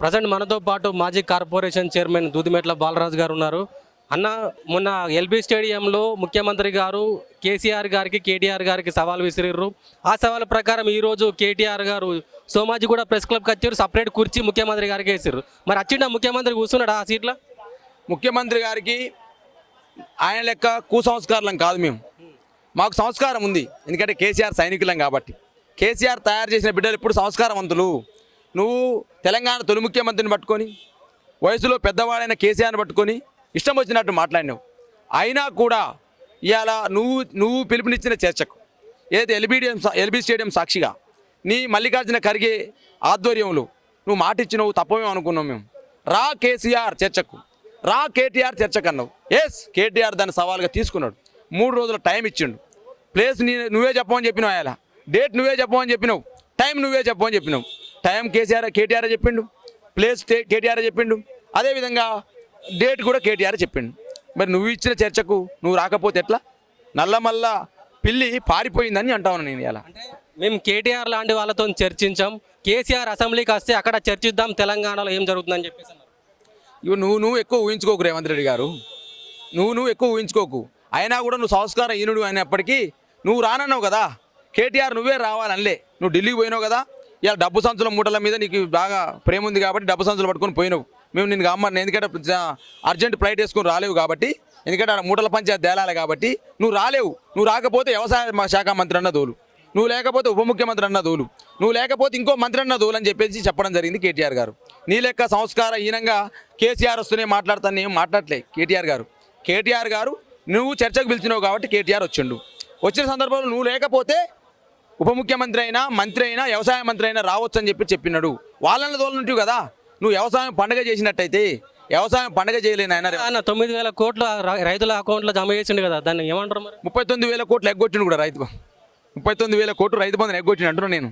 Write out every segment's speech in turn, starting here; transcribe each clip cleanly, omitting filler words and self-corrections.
Present మనతో పాటు మాజీ కార్పొరేషన్ చైర్మన్ దూదిమెట్ల బాలరాజు గారు ఉన్నారు. అన్న, మొన్న ఎల్బీ స్టేడియంలో ముఖ్యమంత్రి గారు కేసీఆర్ గారికి కేటీఆర్ గారికి సవాల్ విసిరిర్రు. ఆ సవాల్ ప్రకారం ఈరోజు కేటీఆర్ గారు సోమాజిగూడ ప్రెస్ క్లబ్కి వచ్చారు. సపరేట్ కుర్చీ ముఖ్యమంత్రి గారికి వేసారు. మరి వచ్చిండ ముఖ్యమంత్రి కూర్చున్నాడు ఆ సీట్లో? ముఖ్యమంత్రి గారికి ఆయన లెక్క కుసంస్కారం కాదు మేము. మాకు సంస్కారం ఉంది, ఎందుకంటే కేసీఆర్ సైనికులం కాబట్టి. కేసీఆర్ తయారు చేసిన బిడ్డలు ఇప్పుడు సంస్కారవంతులు. నువ్వు తెలంగాణ తొలి ముఖ్యమంత్రిని పట్టుకొని వయసులో పెద్దవాడైన కేసీఆర్ని పట్టుకొని ఇష్టం వచ్చినట్టు మాట్లాడినావు. అయినా కూడా ఇవాళ నువ్వు పిలుపునిచ్చిన చర్చకు ఏదైతే ఎల్బీ స్టేడియం సాక్షిగా నీ మల్లికార్జున ఖర్గే ఆధ్వర్యంలో నువ్వు మాట ఇచ్చినావు, తప్పమేమో అనుకున్నావు మేము. రా కేసీఆర్ చర్చకు, రా కేటీఆర్ చర్చకు అన్నావు. కేటీఆర్ దాన్ని సవాల్గా తీసుకున్నాడు. 3 రోజుల టైం ఇచ్చిండు. ప్లేస్ నువ్వే చెప్పమని చెప్పినావు, ఆయన డేట్ నువ్వే చెప్పమని చెప్పినావు, టైం నువ్వే చెప్పమని చెప్పినావు. టైం కేటీఆర్ చెప్పిండు, ప్లేస్ కేటీఆర్ చెప్పిండు, అదేవిధంగా డేట్ కూడా కేటీఆర్ చెప్పిండు. మరి నువ్వు ఇచ్చిన చర్చకు నువ్వు రాకపోతే ఎట్లా? నల్లమల్ల పిల్లి పారిపోయిందని అంటాను నేను. ఇలా మేము కేటీఆర్ లాంటి వాళ్ళతో చర్చించాం, కేసీఆర్ అసెంబ్లీకి వస్తే అక్కడ చర్చిద్దాం తెలంగాణలో ఏం జరుగుతుందని చెప్పేసి అన్నారు. ఇవి నువ్వు ఎక్కువ ఊహించుకోకు రేవంత్ రెడ్డి గారు, నువ్వు ఎక్కువ ఊహించుకోకు. అయినా కూడా నువ్వు సంస్కార హీనుడు అయినప్పటికీ నువ్వు రానన్నావు కదా. కేటీఆర్ నువ్వే రావాలనిలే. నువ్వు ఢిల్లీకి పోయినావు కదా. ఇలా డబ్బు సంచుల మూటల మీద నీకు బాగా ప్రేమ ఉంది కాబట్టి డబ్బు సంచులు పట్టుకొని పోయినావు. మేము నిన్ను అమ్మని, ఎందుకంటే అర్జెంట్ ఫ్లైట్ వేసుకొని రాలేవు కాబట్టి, ఎందుకంటే ఆ మూటల పంచాయతీ తేలాలి కాబట్టి నువ్వు రాలేవు. నువ్వు రాకపోతే వ్యవసాయ శాఖ మంత్రి అన్న దోలు, నువ్వు లేకపోతే ఉప ముఖ్యమంత్రి అన్న దోలు, నువ్వు లేకపోతే ఇంకో మంత్రి అన్న దోలు అని చెప్పేసి చెప్పడం జరిగింది కేటీఆర్ గారు. నీ లెక్క సంస్కార హీనంగా కేసీఆర్ వస్తూనే మాట్లాడతాను ఏం మాట్లాడలే కేటీఆర్ గారు నువ్వు చర్చకు పిలిచినావు కాబట్టి కేటీఆర్ వచ్చిండు. వచ్చిన సందర్భంలో నువ్వు లేకపోతే ఉప ముఖ్యమంత్రి అయినా మంత్రి అయినా వ్యవసాయ మంత్రి అయినా రావచ్చు అని చెప్పినాడు. వాళ్ళని దోలుంటావు కదా. నువ్వు వ్యవసాయం పండుగ చేసినట్టయితే వ్యవసాయం పండుగ చేయలేను ఆయన. 9,000 కోట్లు రైతుల అకౌంట్లో జమ చేసిండు కదా, దాన్ని ఏమంటారు మరి? 39,000 కోట్లు ఎగ్గొట్టిండు కూడా రైతు. 39,000 కోట్లు రైతు బంధుని ఎగ్గొట్టిండు అంటున్నాను నేను.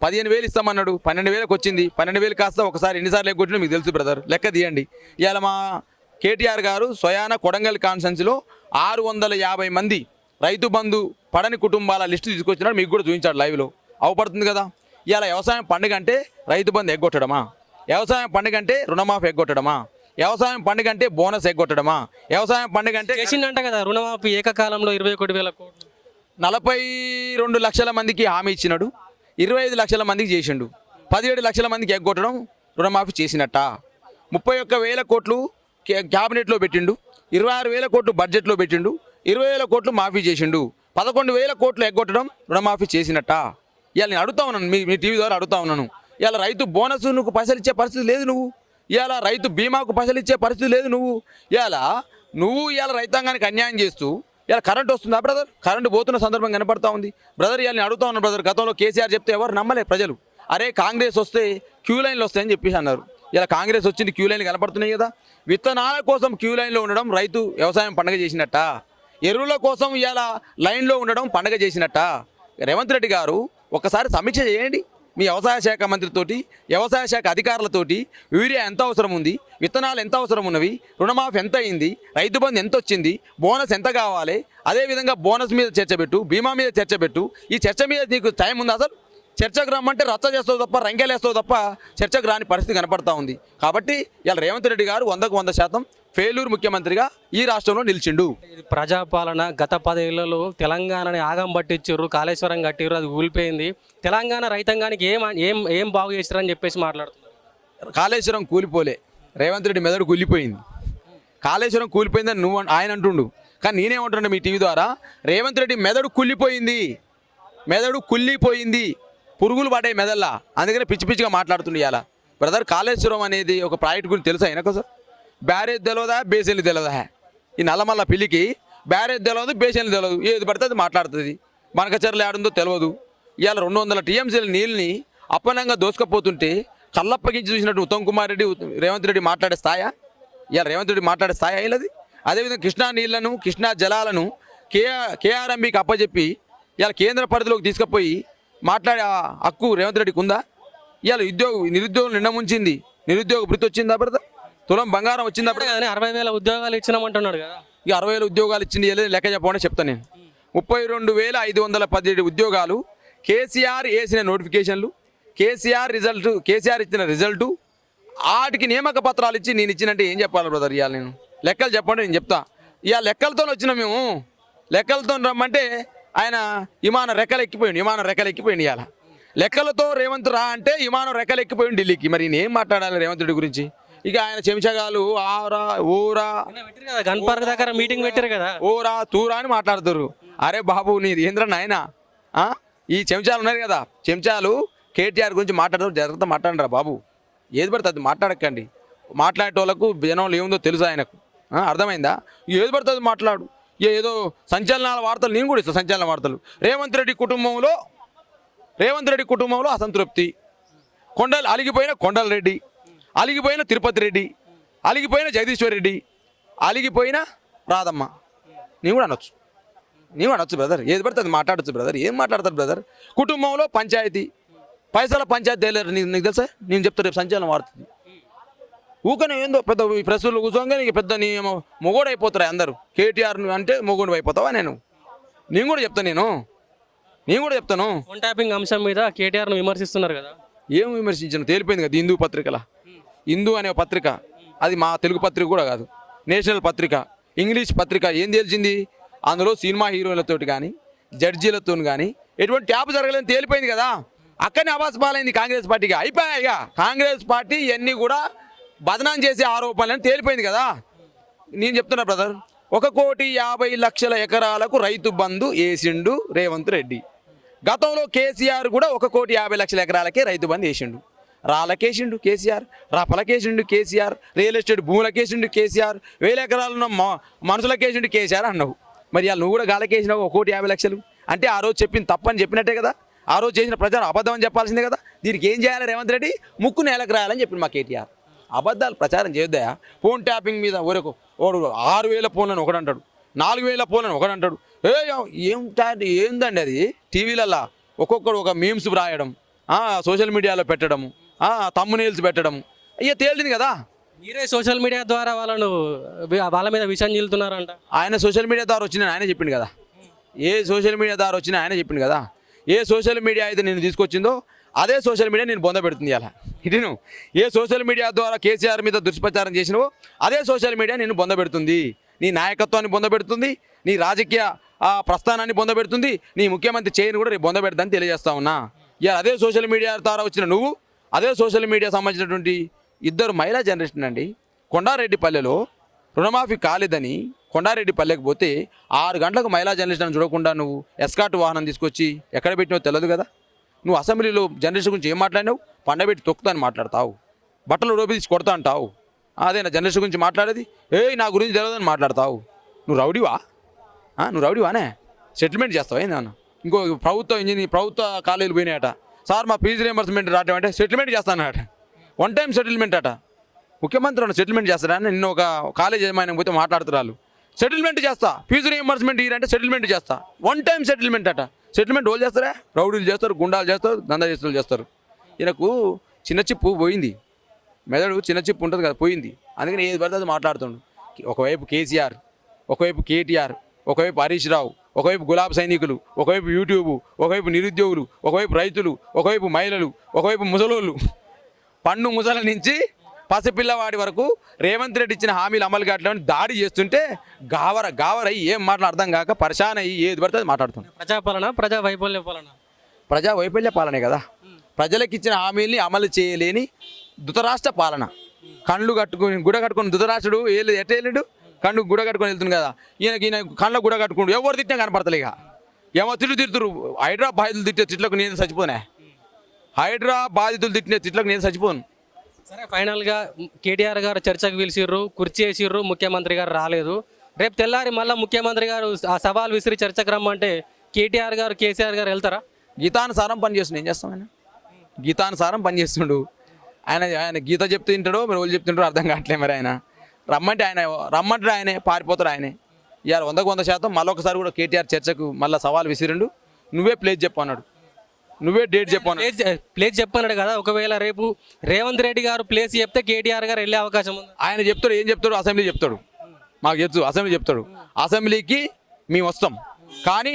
15,000 ఇస్తామన్నాడు, 12,000 వచ్చింది. 12,000 కాస్త ఒకసారి ఎన్నిసార్లు ఎగ్గొట్టినా మీకు తెలుసు బ్రదర్, లెక్క తీయండి. ఇవాళ మా కేటీఆర్ గారు స్వయాన కొడంగల్ కాన్స్టెన్సీలో 650 మంది రైతు బంధు పడని కుటుంబాల లిస్టు తీసుకొచ్చినాడు, మీకు కూడా చూపించాడు లైవ్లో. అవపడుతుంది కదా. ఇవాళ వ్యవసాయం పండుగ అంటే రైతు బంధు ఎగ్గొట్టడమా? వ్యవసాయం పండుగ అంటే రుణమాఫీ ఎగ్గొట్టడమా? వ్యవసాయం పండుగ అంటే బోనస్ ఎగ్గొట్టడమా? వ్యవసాయం పండుగ అంటే చేసిందంట కదా రుణమాఫీ ఏకకాలంలో 21,000 కోట్లు. 42 లక్షల మందికి హామీ ఇచ్చినాడు, 25 లక్షల మందికి చేసిండు. 17 లక్షల మందికి ఎగ్గొట్టడం రుణమాఫీ చేసినట్ట. 31,000 కోట్లు క్యాబినెట్లో పెట్టిండు, 26,000 కోట్లు బడ్జెట్లో పెట్టిండు, 20,000 కోట్లు మాఫీ చేసిండు. 11,000 కోట్లు ఎగ్గొట్టడం రుణమాఫీ చేసినట్ట. ఇవాళ నేను అడుగుతా ఉన్నాను, మీ టీవీ ద్వారా అడుగుతా ఉన్నాను. ఇవాళ రైతు బోనస్ నువ్వు పైసలు ఇచ్చే పరిస్థితి లేదు నువ్వు. ఇవాళ రైతు బీమాకు పైసలు ఇచ్చే పరిస్థితి లేదు నువ్వు. ఇవాళ రైతాంగానికి అన్యాయం చేస్తూ ఇలా కరెంట్ వస్తుందా బ్రదర్? కరెంటు పోతున్న సందర్భం కనపడతా ఉంది బ్రదర్. ఇవాళ నేను అడుగుతా ఉన్నాను బ్రదర్. గతంలో కేసీఆర్ చెప్తే ఎవరు నమ్మలే ప్రజలు. అరే కాంగ్రెస్ వస్తే క్యూ లైన్లు వస్తాయని చెప్పేసి అన్నారు. ఇలా కాంగ్రెస్ వచ్చింది, క్యూ లైన్లు కనపడుతున్నాయి కదా. విత్తనాల కోసం క్యూ లైన్లో ఉండడం రైతు వ్యవసాయం పండుగ చేసినట్ట. ఎరువుల కోసం ఇవాళ లైన్లో ఉండడం పండుగ చేసినట్ట. రేవంత్ రెడ్డి గారు ఒకసారి సమీక్ష చేయండి. మీ వ్యవసాయ శాఖ మంత్రితోటి, వ్యవసాయ శాఖ అధికారులతోటి యూరియా ఎంత అవసరం ఉంది, విత్తనాలు ఎంత అవసరం ఉన్నవి, రుణమాఫీ ఎంత అయింది, రైతు బంధు ఎంత వచ్చింది, బోనస్ ఎంత కావాలి, అదేవిధంగా బోనస్ మీద చర్చ పెట్టు, బీమా మీద చర్చ పెట్టు. ఈ చర్చ మీద నీకు టైం ఉంది అసలు? చర్చకు రమ్మంటే రచ్చ చేస్తావు తప్ప, రంకెలేస్తావు తప్ప చర్చకు రాని పరిస్థితి కనపడతా ఉంది. కాబట్టి ఇలా రేవంత్ రెడ్డి గారు 100% ఫెయిల్యూర్ ముఖ్యమంత్రిగా ఈ రాష్ట్రంలో నిలిచిండు. ఇది ప్రజాపాలన. గత 10 ఏళ్లలో తెలంగాణని ఆగం పట్టించారు, కాళేశ్వరం కట్టిరు, అది కూలిపోయింది. తెలంగాణ రైతాంగానికి ఏం బాగు చేస్తారని చెప్పేసి మాట్లాడుతున్నారు. కాళేశ్వరం కూలిపోలే, రేవంత్ రెడ్డి మెదడు కూలిపోయింది. కాళేశ్వరం కూలిపోయిందని ఆయన అంటుండు, కానీ నేనేమంటున్నా మీ టీవీ ద్వారా, రేవంత్ రెడ్డి మెదడు కుళ్ళిపోయింది, పురుగులు పడే మెదల్లా. అందుకనే పిచ్చిగా మాట్లాడుతుండే. ఇవాళ బ్రదర్, కాళేశ్వరం అనేది ఒక ప్రాజెక్ట్ గురించి తెలుసా అయినా సార్? బ్యారేజ్ తెలియదా, బేసిన్లు తెలియదా? ఈ నల్లమల్ల పిల్లికి బ్యారేజ్ తెలియదు, బేసిన్లు తెలియదు, ఏది పడితే అది మాట్లాడుతుంది. మనకచర్లు ఆడుందో తెలియదు. ఇవాళ 200 టీఎంసీల నీళ్ళని అప్పనంగా దోసుకపోతుంటే కళ్ళప్పగించి చూసినట్టు ఉత్తమ్ కుమార్ రెడ్డి, రేవంత్ రెడ్డి మాట్లాడే స్థాయా? ఇవాళ రేవంత్ రెడ్డి మాట్లాడే స్థాయి అయినది. అదేవిధంగా కృష్ణా నీళ్లను, కృష్ణా జలాలను కేఆర్ఎంబీకి అప్పచెప్పి ఇవాళ కేంద్ర పరిధిలోకి తీసుకుపోయి మాట్లాడే హక్కు రేవంత్ రెడ్డికి ఉందా? ఇవాళ నిరుద్యోగం నిండా ముంచింది. నిరుద్యోగ భృతి వచ్చిందా బ్రదర్? తులం బంగారం వచ్చిందా? 60,000 ఉద్యోగాలు ఇచ్చినామంటున్నాడు కదా. ఇక 60,000 ఉద్యోగాలు ఇచ్చింది లెక్క చెప్పమని చెప్తాను నేను. 32,517 ఉద్యోగాలు, కేసీఆర్ వేసిన నోటిఫికేషన్లు, కేసీఆర్ ఇచ్చిన రిజల్టు, వాటికి నియామక పత్రాలు ఇచ్చి నేను ఇచ్చినంటే ఏం చెప్పాలి బ్రదర్? ఇవాళ నేను లెక్కలు చెప్పండి, నేను చెప్తా. ఇవాళ లెక్కలతో వచ్చినాం మేము. లెక్కలతో రమ్మంటే ఆయన విమానం రెక్కలు ఎక్కిపోయింది. ఇవాళ లెక్కలతో రేవంత్ రా అంటే విమానం రెక్కలు ఎక్కిపోయింది ఢిల్లీకి. మరి నేను ఏం మాట్లాడాలి రేవంత్ రెడ్డి గురించి? ఇక ఆయన చెంచగాలు ఆరా ఊరా గన్ పార్క్ దగ్గర మీటింగ్ పెట్టారు కదా, ఓరా తూరా అని మాట్లాడుతారు. అరే బాబు నీది ఏంద్ర నాయన? ఈ చెంచాలు ఉన్నారు కదా, చెంచాలు కేటీఆర్ గురించి మాట్లాడతారు, జాగ్రత్త మాట్లాడరా బాబు. ఏది పడితే అది మాట్లాడకండి. మాట్లాడేటోళ్ళకు జనంలో ఏముందో తెలుసు ఆయనకు. అర్థమైందా? ఏది పడితే అది మాట్లాడు. ఏదో సంచలనాల వార్తలు నేను కూడా ఇస్తాను. సంచలన వార్తలు రేవంత్ రెడ్డి కుటుంబంలో అసంతృప్తి. అలిగిపోయిన కొండల రెడ్డి, అలిగిపోయిన తిరుపతి రెడ్డి, అలిగిపోయిన జగదీశ్వర్ రెడ్డి, అలిగిపోయిన రాధమ్మ. నీవు కూడా అనొచ్చు బ్రదర్. ఏది పడితే అది మాట్లాడచ్చు బ్రదర్. ఏం మాట్లాడతారు బ్రదర్? కుటుంబంలో పంచాయతీ, పైసల పంచాయతీ తేలేరు. నీకు తెలుసా? నేను చెప్తా రేపు సంచలనం వాడుతుంది. ఊకనే ఏందో పెద్ద ఈ ప్రెస్సులు కూర్చోగానే నీకు పెద్ద నీ మొగోడు అయిపోతారు అందరూ. కేటీఆర్ అంటే మొగోడు అయిపోతావా? నేను కూడా చెప్తాను. ఫోన్ ట్యాపింగ్ అంశం మీద కేటీఆర్ను విమర్శిస్తున్నారు కదా. ఏం విమర్శించాను? తేలిపోయింది కదా హిందూ పత్రికల. హిందూ అనే పత్రిక అది మా తెలుగు పత్రిక కూడా కాదు, నేషనల్ పత్రిక, ఇంగ్లీష్ పత్రిక. ఏం తెలిసింది? అందులో సినిమా హీరోలతోటి కానీ జడ్జీలతో కానీ ఎటువంటి ట్యాప్ జరగలేదని తేలిపోయింది కదా. అక్కడనే అవాస్ పాలైంది కాంగ్రెస్ పార్టీగా. అయిపోయాయిగా కాంగ్రెస్ పార్టీ ఇవన్నీ కూడా బదనాం చేసే ఆరోపణలని తేలిపోయింది కదా. నేను చెప్తున్నా బ్రదర్, 1,50,00,000 ఎకరాలకు రైతు బంధు వేసిండు రేవంత్ రెడ్డి. గతంలో కేసీఆర్ కూడా 1,50,00,000 ఎకరాలకే రైతు బంధు వేసిండు. రాళ్ళకేసిండు కేసీఆర్, రపలకేసిండు కేసీఆర్, రియల్ ఎస్టేట్ భూములకేసిండు కేసీఆర్, 1000 ఎకరాలున్న మనుషులకేసిండు కేసీఆర్ అన్నావు. మరి వాళ్ళు నువ్వు కూడా గాలకేసినావు 1,50,00,000 అంటే ఆ రోజు చెప్పింది తప్పని చెప్పినట్టే కదా. ఆ రోజు చేసిన ప్రచారం అబద్ధం అని చెప్పాల్సిందే కదా. దీనికి ఏం చేయాలి రేవంత్ రెడ్డి? ముక్కు నేలకు రాయాలని చెప్పింది మా కేటీఆర్. అబద్ధాలు ప్రచారం చేయొద్దా? ఫోన్ ట్యాపింగ్ మీద ఓరకు 6,000 ఫోన్లను ఒకడంటాడు, 4,000 ఫోన్లను ఒకడంటాడు. ఏందండి అది? టీవీలల్లో ఒక్కొక్కడు ఒక మీమ్స్ రాయడం, సోషల్ మీడియాలో పెట్టడము, తమ్మునేల్స్ పెట్టడం, అయ్యో తేలింది కదా. మీరే సోషల్ మీడియా ద్వారా వాళ్ళ మీద విషయం చెల్లుతున్నారంట. ఆయన సోషల్ మీడియా ద్వారా వచ్చిన ఆయన చెప్పింది కదా. ఏ సోషల్ మీడియా ద్వారా వచ్చినా ఆయన చెప్పింది కదా. ఏ సోషల్ మీడియా అయితే నేను తీసుకొచ్చిందో అదే సోషల్ మీడియా నేను బొంద పెడుతుంది అలా. ఇటును ఏ సోషల్ మీడియా ద్వారా కేసీఆర్ మీద దుష్ప్రచారం చేసినవో అదే సోషల్ మీడియా నేను బొంద పెడుతుంది. నీ నాయకత్వాన్ని బొంద పెడుతుంది, నీ రాజకీయ ప్రస్థానాన్ని బొంద పెడుతుంది, నీ ముఖ్యమంత్రి చేయని కూడా రేపు బొంద పెడతానని తెలియజేస్తా ఉన్నా. ఇక అదే సోషల్ మీడియా ద్వారా వచ్చిన నువ్వు, అదే సోషల్ మీడియా సంబంధించినటువంటి 2 మహిళా జనరేషన్ అండి. కొండారెడ్డిపల్లెలో రుణమాఫీ కాలేదని కొండారెడ్డిపల్లెకి పోతే 6 గంటలకు మహిళా జనరేషన్ చూడకుండా నువ్వు ఎస్కాట్ వాహనం తీసుకొచ్చి ఎక్కడ పెట్టినో తెలియదు కదా. నువ్వు అసెంబ్లీలో జనరేషన్ గురించి ఏం మాట్లాడినావు? పండబెట్టి తొక్కుతాని మాట్లాడతావు, బట్టలు రోపి తీసి కొడతా అంటావు. అదే నా జనరేషన్ గురించి మాట్లాడేది? నా గురించి తెలియదని మాట్లాడతావు. నువ్వు రౌడీవానే? సెటిల్మెంట్ చేస్తావు ఏందన్నా? ఇంకో ప్రభుత్వ కాలేజీలు పోయినాయట. సార్ మా ఫీజు రియంబర్స్మెంట్ రావటం అంటే సెటిల్మెంట్ చేస్తానట. 1 టైం సెటిల్మెంట్ అట. ముఖ్యమంత్రి సెటిల్మెంట్ చేస్తారా? నిన్న ఒక కాలేజ్ ఏమైనా పోతే మాట్లాడుతున్నారు, సెటిల్మెంట్ చేస్తా, ఫీజు రియంబర్స్మెంట్ ఇయ్యారంటే సెటిల్మెంట్ చేస్తా. 1 టైం సెటిల్మెంట్ అట. సెటిల్మెంట్ వాళ్ళు చేస్తారా? రౌడీలు చేస్తారు, గుండాలు చేస్తారు, దందాచేస్తులు చేస్తారు. ఈయనకు చిన్న చిప్పు పోయింది, మెదడు చిన్న చిప్పు ఉంటుంది కదా, పోయింది. అందుకని ఏది పడితే అది మాట్లాడుతుండు. ఒకవైపు కేసీఆర్, ఒకవైపు కేటీఆర్, ఒకవైపు హరీష్ రావు, ఒకవైపు గులాబ్ సైనికులు, ఒకవైపు యూట్యూబ్, ఒకవైపు నిరుద్యోగులు, ఒకవైపు రైతులు, ఒకవైపు మహిళలు, ఒకవైపు ముసలోళ్ళు, పండు ముసల నుంచి పసిపిల్లవాడి వరకు రేవంత్ రెడ్డి ఇచ్చిన హామీలు అమలు కావట్లేని దాడి చేస్తుంటే గావరయ్యి ఏం మాటలు అర్థం కాక పరిశాన్ అయ్యి ఏది పడితే అది మాట్లాడుతుంది. ప్రజాపాలన, ప్రజా వైఫల్య పాలన. ప్రజా వైఫల్య పాలనే కదా. ప్రజలకు ఇచ్చిన హామీల్ని అమలు చేయలేని ధృతరాష్ట్ర పాలన. గుడ కట్టుకుని ధృతరాష్ట్రుడు ఎట్టేళ్ళడు, గుడ కట్టుకొని వెళ్తుంది కదా. ఈయన కళ్ళ గుడ కట్టుకుంటూ ఎవరు తిట్టినా కనపడతలేక ఏమో తిడుతురు. హైడ్రా బాధితులు తిట్టే తిట్లకు నేను చచ్చిపోనే. హైడ్రా బాధితులు తిట్టిన తిట్లకు నేను చచ్చిపోను. సరే, ఫైనల్గా కేటీఆర్ గారు చర్చకు పిలిచిర్రు, కుర్చీ వేసిర్రు, ముఖ్యమంత్రి గారు రాలేదు. రేపు తెల్లారి మళ్ళీ ముఖ్యమంత్రి గారు ఆ సవాల్ విసిరి చర్చకు రమ్మంటే కేటీఆర్ గారు, కేసీఆర్ గారు వెళ్తారా? గీతానుసారం పనిచేస్తుండు. ఏం చేస్తాం? ఆయన గీతానుసారం పనిచేస్తుండు. ఆయన గీత చెప్తూ తింటాడో మరి వాళ్ళు చెప్తుంటారో అర్థం కావట్లేదు. మరి ఆయన రమ్మంటాడు ఆయనే, పారిపోతాడు ఆయనే. ఇవాళ 100% మళ్ళొకసారి కూడా కేటీఆర్ చర్చకు మళ్ళీ సవాల్ విసిరిండు. నువ్వే ప్లేస్ చెప్పు అన్నాడు, నువ్వే డేట్ చెప్పాను. ప్లేస్ చెప్పన్నాడు కదా. ఒకవేళ రేపు రేవంత్ రెడ్డి గారు ప్లేస్ చెప్తే కేటీఆర్ గారు వెళ్ళే అవకాశం ఉంది. ఆయన చెప్తాడు, ఏం చెప్తాడు? అసెంబ్లీ చెప్తాడు. మాకు తెలుసు, అసెంబ్లీ చెప్తాడు. అసెంబ్లీకి మేము వస్తాం, కానీ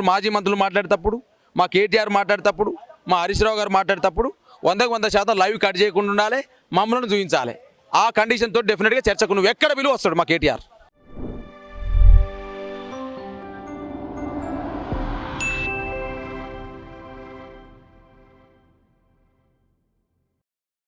మాజీ మంత్రులు మాట్లాడేటప్పుడు, మా కేటీఆర్ మాట్లాడేటప్పుడు, మా హరీష్ రావు గారు మాట్లాడేటప్పుడు 100% లైవ్ కట్ చేయకుండా ఉండాలి, మమ్మల్ని చూపించాలి. ఆ కండిషన్తో డెఫినెట్గా చర్చకు నువ్వు ఎక్కడ పిలువ వస్తాడు మా కేటీఆర్.